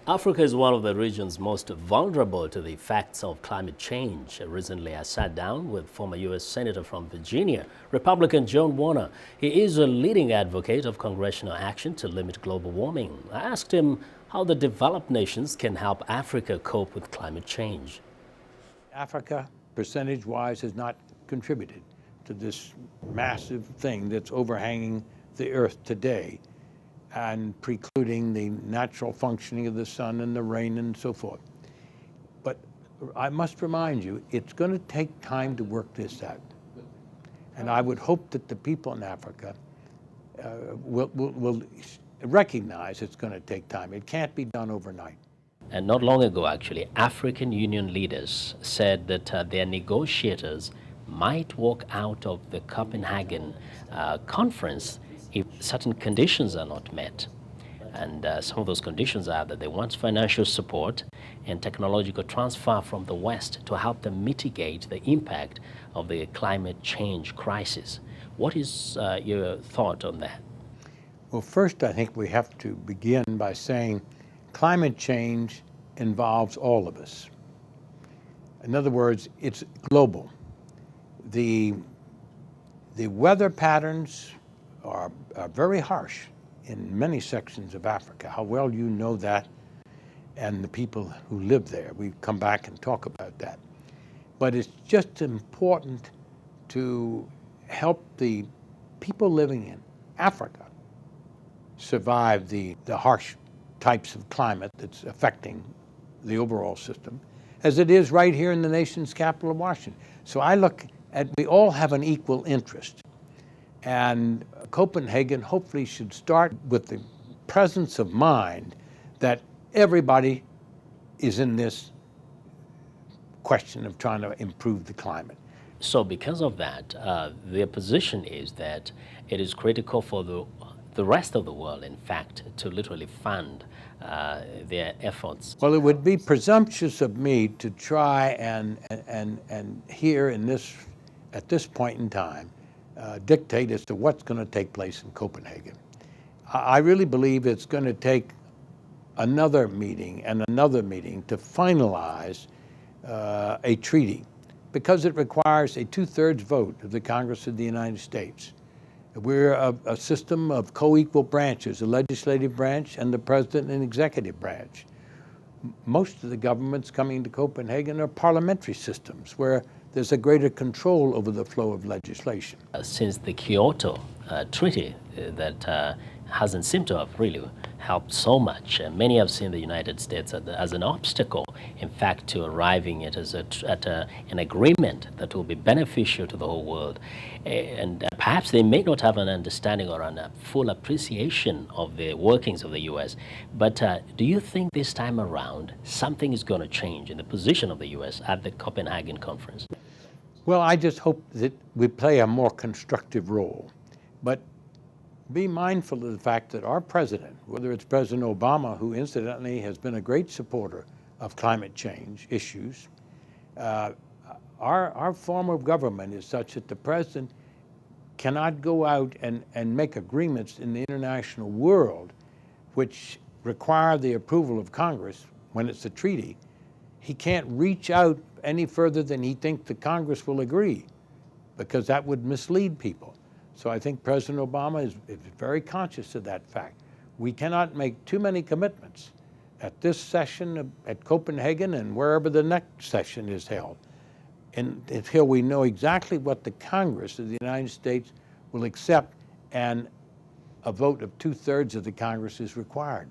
Africa is one of the regions most vulnerable to the effects of climate change. Recently, I sat down with former U.S. Senator from Virginia, Republican John Warner. He is a leading advocate of congressional action to limit global warming. I asked him how the developed nations can help Africa cope with climate change. Africa, percentage-wise, has not contributed to this massive thing that's overhanging the earth today and precluding the natural functioning of the sun and the rain and so forth. But I must remind you, it's going to take time to work this out. And I would hope that the people in Africa will recognize it's going to take time. It can't be done overnight. And not long ago, actually, African Union leaders said that their negotiators might walk out of the Copenhagen conference if certain conditions are not met. And some of those conditions are that they want financial support and technological transfer from the West to help them mitigate the impact of the climate change crisis. What is your thought on that? Well, first, I think we have to begin by saying climate change involves all of us. In other words, it's global. The weather patterns are very harsh in many sections of Africa. How well you know that, and the people who live there. We come back and talk about that. But it's just important to help the people living in Africa survive the harsh types of climate that's affecting the overall system, as it is right here in the nation's capital of Washington. So I look at, we all have an equal interest. And Copenhagen hopefully should start with the presence of mind that everybody is in this question of trying to improve the climate. So because of that, their position is that it is critical for the rest of the world, in fact, to literally fund their efforts. Well, it would be presumptuous of me to try and here in this, at this point in time, dictate as to what's going to take place in Copenhagen. I really believe it's going to take another meeting and another meeting to finalize a treaty, because it requires a 2/3 vote of the Congress of the United States. We're a system of co-equal branches, a legislative branch and the president and executive branch. Most of the governments coming to Copenhagen are parliamentary systems where there's a greater control over the flow of legislation. Since the Kyoto Treaty that hasn't seemed to have really helped so much, many have seen the United States as an obstacle, in fact, to arriving at an agreement that will be beneficial to the whole world. And perhaps they may not have an understanding or a full appreciation of the workings of the U.S. But do you think this time around something is going to change in the position of the U.S. at the Copenhagen conference? Well, I just hope that we play a more constructive role. But be mindful of the fact that our president, whether it's President Obama, who incidentally has been a great supporter of climate change issues, our form of government is such that the president cannot go out and make agreements in the international world which require the approval of Congress when it's a treaty. He can't reach out any further than he thinks the Congress will agree, because that would mislead people. So I think President Obama is very conscious of that fact. We cannot make too many commitments at this session at Copenhagen and wherever the next session is held, until we know exactly what the Congress of the United States will accept, and a vote of 2/3 of the Congress is required.